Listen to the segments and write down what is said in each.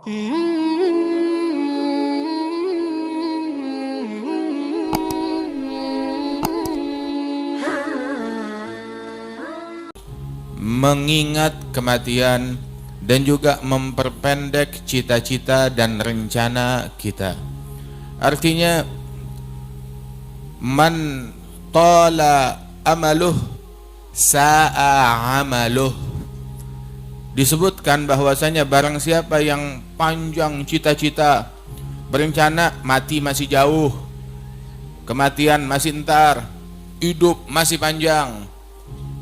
Mengingat kematian dan juga memperpendek cita-cita dan rencana kita. Artinya, man tala amaluh sa'a amaluh. Disebutkan bahwasanya barang siapa yang panjang cita-cita, berencana mati masih jauh, kematian masih entar, hidup masih panjang.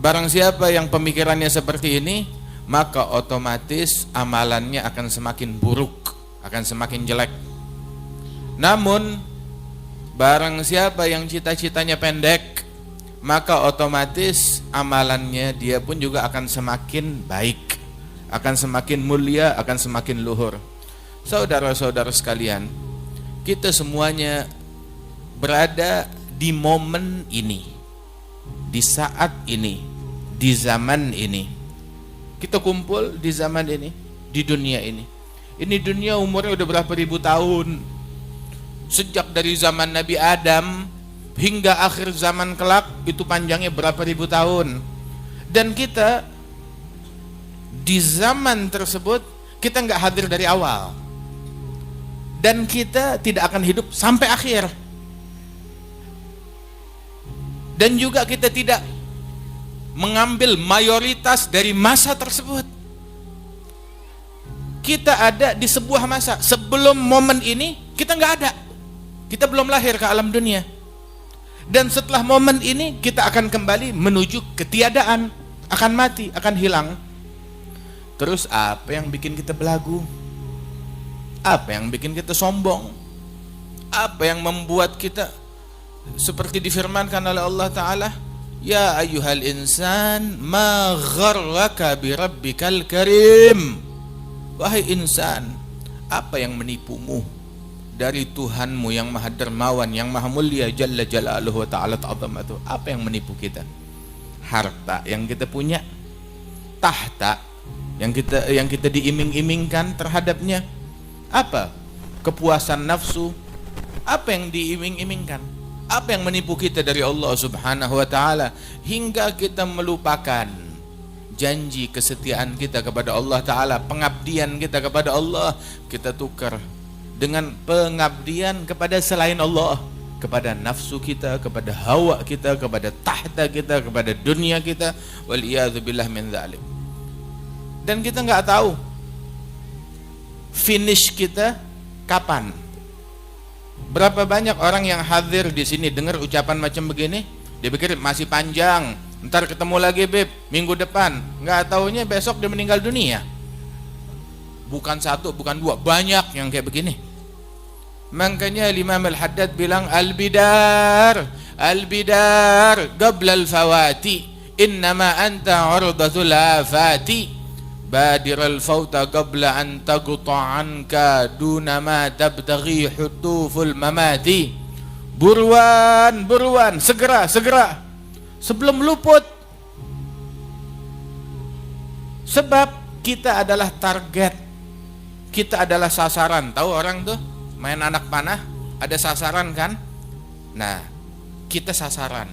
Barang siapa yang pemikirannya seperti ini, maka otomatis amalannya akan semakin buruk, akan semakin jelek. Namun barang siapa yang cita-citanya pendek, maka otomatis amalannya dia pun juga akan semakin baik, akan semakin mulia, akan semakin luhur. Saudara-saudara sekalian, kita semuanya berada di momen ini, di saat ini, di zaman ini. Kita kumpul di zaman ini, di dunia ini. Ini dunia umurnya udah berapa ribu tahun. Sejak dari zaman Nabi Adam hingga akhir zaman kelak, itu panjangnya berapa ribu tahun. Dan kita di zaman tersebut, kita nggak hadir dari awal. Dan kita tidak akan hidup sampai akhir. Dan juga kita tidak mengambil mayoritas dari masa tersebut. Kita ada di sebuah masa. Sebelum momen ini, kita nggak ada. Kita belum lahir ke alam dunia. Dan setelah momen ini, kita akan kembali menuju ketiadaan, akan mati, akan hilang. Terus apa yang bikin kita belagu? Apa yang bikin kita sombong? Apa yang membuat kita seperti difirmankan oleh Allah Ta'ala, ya ayyuhal insan ma gharraka bi rabbikal karim. Wahai insan, apa yang menipumu dari Tuhanmu yang maha dermawan, yang maha mulia, jalla jalaluhu wa ta'ala ta'zamatuh? Apa yang menipu kita? Harta yang kita punya, tahta yang kita diiming-imingkan terhadapnya. Apa? Kepuasan nafsu. Apa yang diiming-imingkan? Apa yang menipu kita dari Allah Subhanahu wa ta'ala hingga kita melupakan janji kesetiaan kita kepada Allah Ta'ala, pengabdian kita kepada Allah, kita tukar dengan pengabdian kepada selain Allah, kepada nafsu kita, kepada hawa kita, kepada tahta kita, kepada dunia kita, waliyadzubillah min dzalik. Dan kita nggak tahu finish kita kapan. Berapa banyak orang yang hadir di sini dengar ucapan macam begini, dia pikir masih panjang, ntar ketemu lagi beb minggu depan, nggak taunya besok dia meninggal dunia. Bukan satu, bukan dua, banyak yang kayak begini. Makanya Imam Al-Haddad bilang al-bidar qabla al-fawati innama anta urdatul afati badir al-fawta qabla an taqta anka duna ma tabtaghi hutuful mamati. Buruan, segera sebelum luput. Sebab kita adalah target, kita adalah sasaran. Tahu orang tuh main anak panah, ada sasaran kan? Nah, kita sasaran.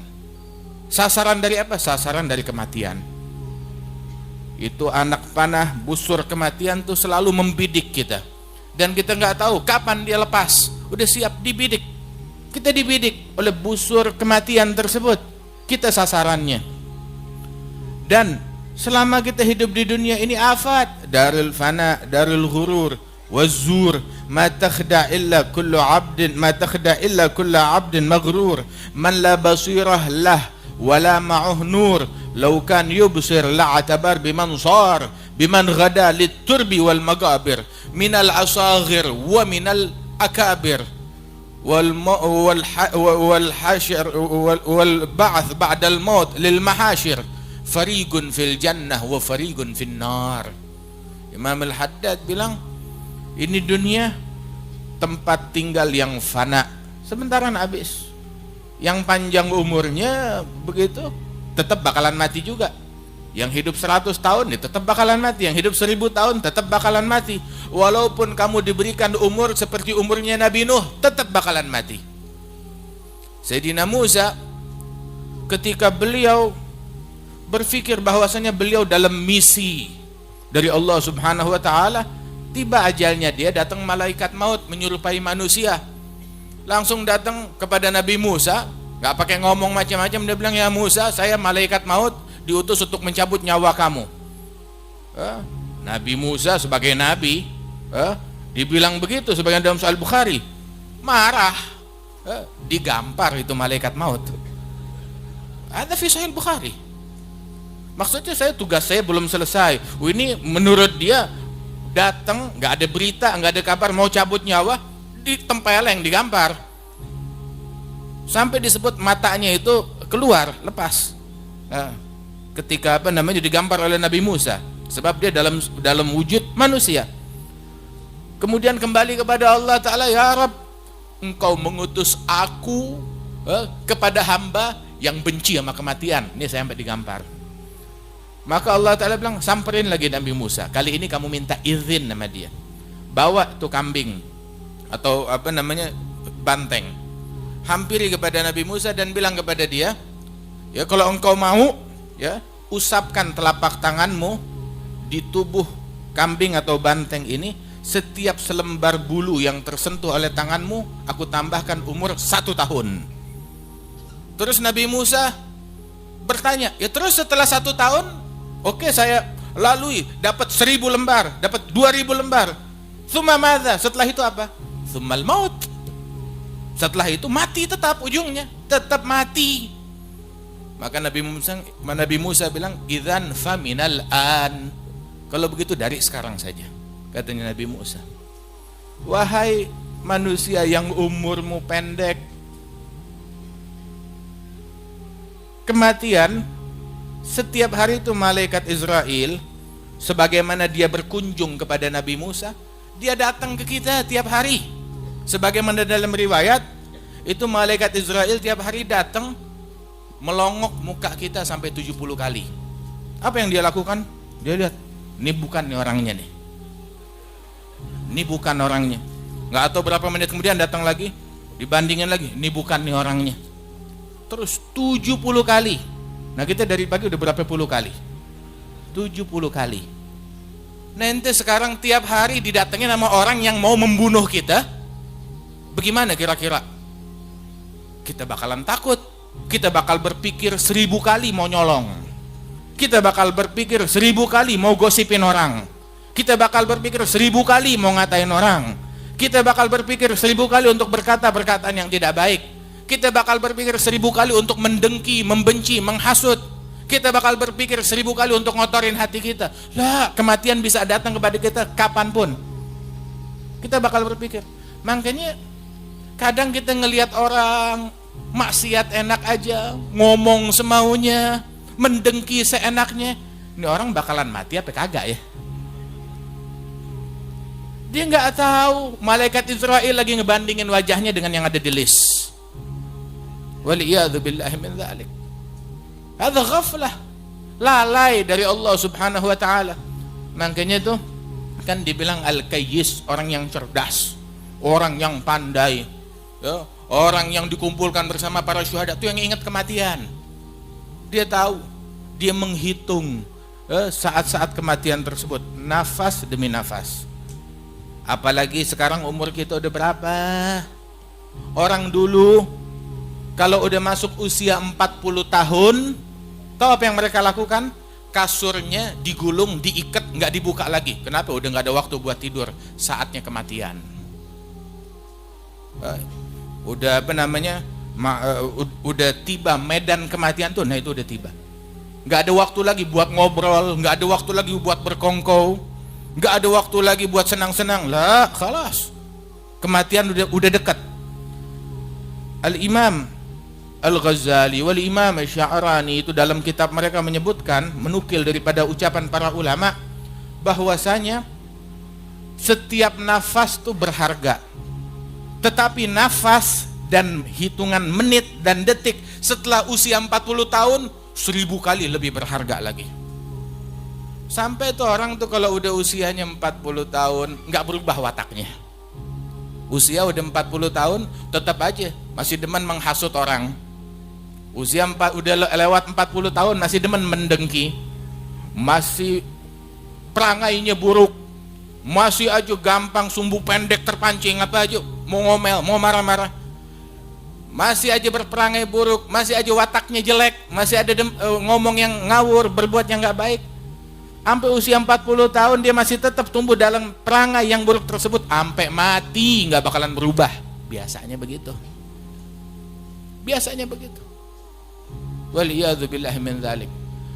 Sasaran dari apa? Sasaran dari kematian. Itu anak panah busur kematian tuh selalu membidik kita. Dan kita nggak tahu kapan dia lepas. Udah siap dibidik. Kita dibidik oleh busur kematian tersebut. Kita sasarannya. Dan selama kita hidup di dunia ini afat, darul fana, darul ghurur, wazur, ma takhda illa kullu abdin maghrur, man la basirah lah wala ma'uh nur, law kan yubsir la'atabar biman sar, biman ghada liturbi wal magabir, minal asaghir wa minal akabir, wal hashir wal ba'th ba'da al maut lil mahashir, fariqun fil jannah wa fariqun fil nar. Imam Al-Haddad bilang, ini dunia tempat tinggal yang fana, sebentar habis. Yang panjang umurnya begitu tetap bakalan mati juga. Yang hidup 100 tahun dia tetap bakalan mati, yang hidup 1000 tahun tetap bakalan mati. Walaupun kamu diberikan umur seperti umurnya Nabi Nuh, tetap bakalan mati. Sayyidina Musa ketika beliau berpikir bahwasanya beliau dalam misi dari Allah Subhanahu wa taala, tiba ajalnya dia, datang malaikat maut menyerupai manusia. Langsung datang kepada Nabi Musa, nggak pakai ngomong macam-macam, dia bilang, "Ya Musa, saya malaikat maut diutus untuk mencabut nyawa kamu." Nabi Musa sebagai nabi, dibilang begitu sebagian dalam Sahih Bukhari, marah, digampar itu malaikat maut. Ada fi Sahih Bukhari. Maksudnya tugas saya belum selesai. Ini menurut dia datang, nggak ada berita, nggak ada kabar, mau cabut nyawa, ditempeleng, digampar, sampai disebut matanya itu keluar, lepas. Ketika digampar oleh Nabi Musa, sebab dia dalam wujud manusia. Kemudian kembali kepada Allah Ta'ala, "Ya Rabb, Engkau mengutus aku kepada hamba yang benci sama kematian." Ini saya sampai digampar. Maka Allah Ta'ala bilang, samperin lagi Nabi Musa, kali ini kamu minta izin sama dia, bawa tuh kambing atau banteng, hampiri kepada Nabi Musa dan bilang kepada dia, ya kalau engkau mau, ya usapkan telapak tanganmu di tubuh kambing atau banteng ini, setiap selembar bulu yang tersentuh oleh tanganmu aku tambahkan umur 1 tahun. Terus Nabi Musa bertanya, ya terus setelah 1 tahun, oke, saya lalui, dapat 1000 lembar, dapat 2000 lembar. Tsumma madza? Setelah itu apa? Tsummal maut. Setelah itu mati, tetap ujungnya, tetap mati. Maka Nabi Musa bilang, idzan faminal an. Kalau begitu dari sekarang saja, katanya Nabi Musa. Wahai manusia yang umurmu pendek, kematian setiap hari itu malaikat Israel, sebagaimana dia berkunjung kepada Nabi Musa, dia datang ke kita tiap hari. Sebagaimana dalam riwayat, itu malaikat Israel tiap hari datang melongok muka kita sampai 70 kali. Apa yang dia lakukan? Dia lihat, ini bukan nih orangnya nih. Ini bukan orangnya. Nggak tahu berapa menit kemudian datang lagi, dibandingin lagi, ini bukan nih orangnya. Terus 70 kali. Nah kita dari pagi udah berapa puluh kali? 70 kali. Nanti sekarang tiap hari didatengin sama orang yang mau membunuh kita. Bagaimana kira-kira? Kita bakalan takut. Kita bakal berpikir 1000 kali mau nyolong. Kita bakal berpikir 1000 kali mau gosipin orang. Kita bakal berpikir 1000 kali mau ngatain orang. Kita bakal berpikir 1000 kali untuk berkata perkataan yang tidak baik. Kita bakal berpikir 1000 kali untuk mendengki, membenci, menghasut. Kita bakal berpikir 1000 kali untuk ngotorin hati kita. Lah, kematian bisa datang kepada kita kapanpun. Kita bakal berpikir. Makanya kadang kita ngelihat orang maksiat enak aja, ngomong semaunya, mendengki seenaknya. Ini orang bakalan mati apa kagak ya? Dia nggak tahu malaikat Israel lagi ngebandingin wajahnya dengan yang ada di list. Waliyadzu billahi min dzalik. Hadza ghaflah, lalai dari Allah Subhanahu wa taala. Makanya itu kan dibilang al-kayyis, orang yang cerdas, orang yang pandai, ya, orang yang dikumpulkan bersama para syuhada itu yang ingat kematian. Dia tahu, dia menghitung saat-saat kematian tersebut, nafas demi nafas. Apalagi sekarang umur kita udah berapa? Orang dulu kalau udah masuk usia 40 tahun, tahu apa yang mereka lakukan? Kasurnya digulung, diikat, nggak dibuka lagi. Kenapa? Udah nggak ada waktu buat tidur, saatnya kematian. Udah udah tiba medan kematian tuh, nah itu udah tiba. Nggak ada waktu lagi buat ngobrol, nggak ada waktu lagi buat berkongkow, nggak ada waktu lagi buat senang-senang. Lah, khalas, kematian udah dekat. Al-Imam Al-Ghazali wal Imam Sya'rani itu dalam kitab mereka menyebutkan, menukil daripada ucapan para ulama, bahwasanya setiap nafas itu berharga. Tetapi nafas dan hitungan menit dan detik setelah usia 40 tahun 1000 kali lebih berharga lagi. Sampai tuh orang tuh kalau udah usianya 40 tahun nggak berubah wataknya. Usia udah 40 tahun tetap aja masih demen menghasut orang. Udah lewat 40 tahun masih demen mendengki. Masih perangainya buruk. Masih aja gampang sumbu pendek terpancing apa aja, mau ngomel, mau marah-marah. Masih aja berperangai buruk, masih aja wataknya jelek, masih ada ngomong yang ngawur, berbuat yang nggak baik. Sampai usia 40 tahun dia masih tetap tumbuh dalam perangai yang buruk tersebut, sampai mati nggak bakalan berubah. Biasanya begitu. Biasanya begitu. Waliyadzubillahi min dzalik.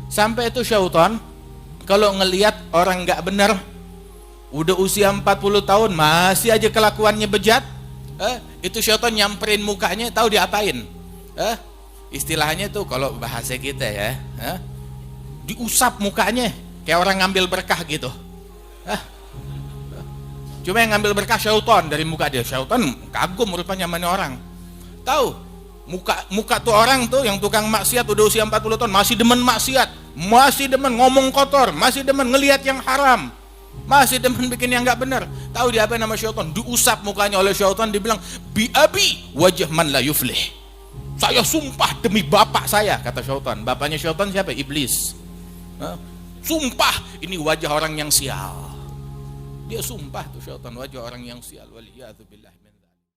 Sampai itu syaitan kalau ngelihat orang nggak benar, udah usia 40 tahun masih aja kelakuannya bejat, itu syaitan nyamperin mukanya, tahu diapain? Istilahnya tuh kalau bahasa kita ya, diusap mukanya. Kayak orang ngambil berkah gitu. Cuma yang ngambil berkah syaitan dari muka dia. Syaitan kagum rupanya mana orang. Tahu, muka tuh orang tuh yang tukang maksiat udah usia 40 tahun masih demen maksiat, masih demen ngomong kotor, masih demen ngelihat yang haram, masih demen bikin yang nggak benar. Tahu dia apa nama syaitan? Diusap mukanya oleh syaitan, dibilang bi abi wajah man la yuflih. Saya sumpah demi bapak saya, kata syaitan. Bapaknya syaitan siapa? Iblis. Sumpah ini wajah orang yang sial. Dia sumpah tuh syaitan wajah orang yang sial. Waliyadzubillah.